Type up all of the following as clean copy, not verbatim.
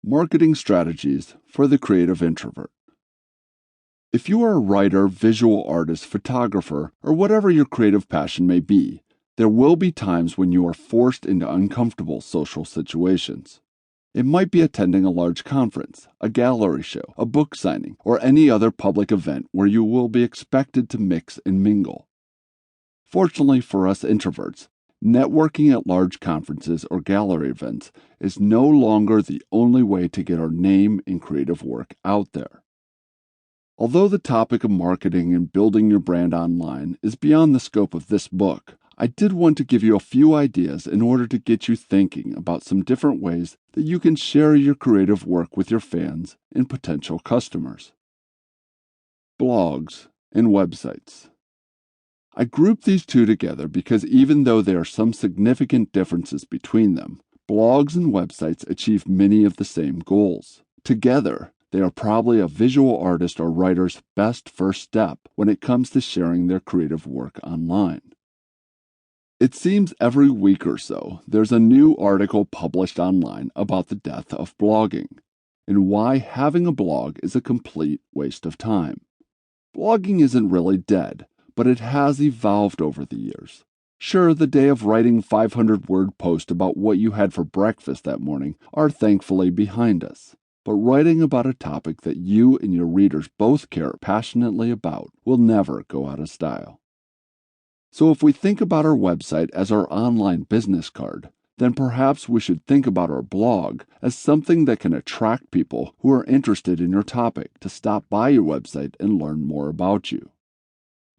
Marketing Strategies for the Creative Introvert. If you are a writer, visual artist, photographer, or whatever your creative passion may be, there will be times when you are forced into uncomfortable social situations. It might be attending a large conference, a gallery show, a book signing, or any other public event where you will be expected to mix and mingle. Fortunately for us introverts, networking at large conferences or gallery events is no longer the only way to get our name and creative work out there. Although the topic of marketing and building your brand online is beyond the scope of this book, I did want to give you a few ideas in order to get you thinking about some different ways that you can share your creative work with your fans and potential customers. Blogs and websites. I grouped these two together because even though there are some significant differences between them, blogs and websites achieve many of the same goals. Together, they are probably a visual artist or writer's best first step when it comes to sharing their creative work online. It seems every week or so, there's a new article published online about the death of blogging and why having a blog is a complete waste of time. Blogging isn't really dead, but it has evolved over the years. Sure, the day of writing 500-word posts about what you had for breakfast that morning are thankfully behind us. But writing about a topic that you and your readers both care passionately about will never go out of style. So if we think about our website as our online business card, then perhaps we should think about our blog as something that can attract people who are interested in your topic to stop by your website and learn more about you.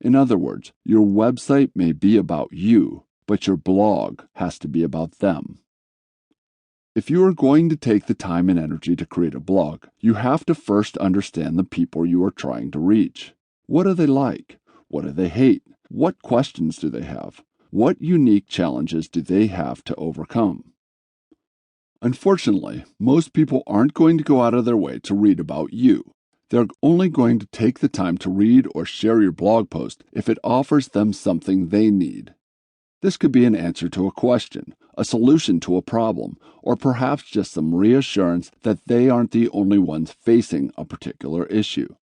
In other words, your website may be about you, but your blog has to be about them. If you are going to take the time and energy to create a blog, you have to first understand the people you are trying to reach. What are they like? What do they hate? What questions do they have? What unique challenges do they have to overcome? Unfortunately, most people aren't going to go out of their way to read about you. They're only going to take the time to read or share your blog post if it offers them something they need. This could be an answer to a question, a solution to a problem, or perhaps just some reassurance that they aren't the only ones facing a particular issue.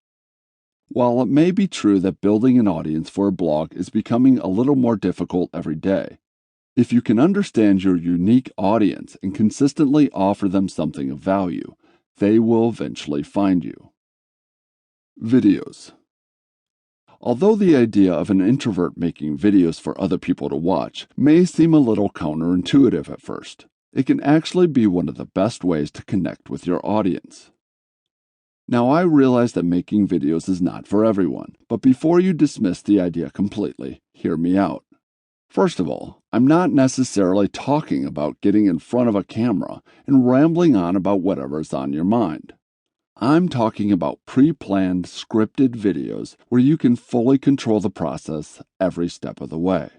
While it may be true that building an audience for a blog is becoming a little more difficult every day, if you can understand your unique audience and consistently offer them something of value, they will eventually find you. Videos. Although the idea of an introvert making videos for other people to watch may seem a little counterintuitive at first, it can actually be one of the best ways to connect with your audience. Now, I realize that making videos is not for everyone, but before you dismiss the idea completely, hear me out. First of all, I'm not necessarily talking about getting in front of a camera and rambling on about whatever's on your mind. I'm talking about pre-planned, scripted videos where you can fully control the process every step of the way.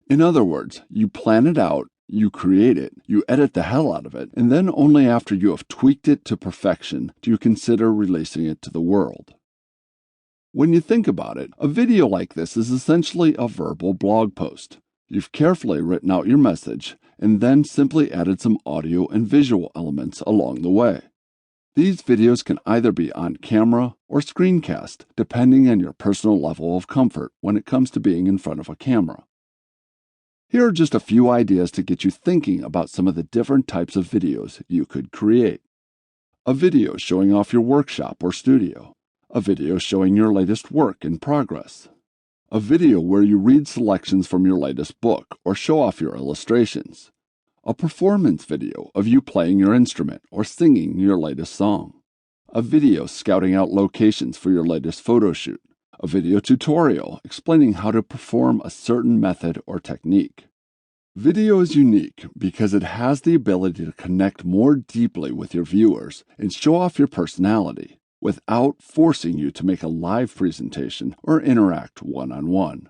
In other words, you plan it out, you create it, you edit the hell out of it, and then only after you have tweaked it to perfection do you consider releasing it to the world. When you think about it, a video like this is essentially a verbal blog post. You've carefully written out your message and then simply added some audio and visual elements along the way. These videos can either be on camera or screencast, depending on your personal level of comfort when it comes to being in front of a camera. Here are just a few ideas to get you thinking about some of the different types of videos you could create. A video showing off your workshop or studio. A video showing your latest work in progress. A video where you read selections from your latest book or show off your illustrations. A performance video of you playing your instrument or singing your latest song. A video scouting out locations for your latest photo shoot. A video tutorial explaining how to perform a certain method or technique. Video is unique because it has the ability to connect more deeply with your viewers and show off your personality without forcing you to make a live presentation or interact one-on-one.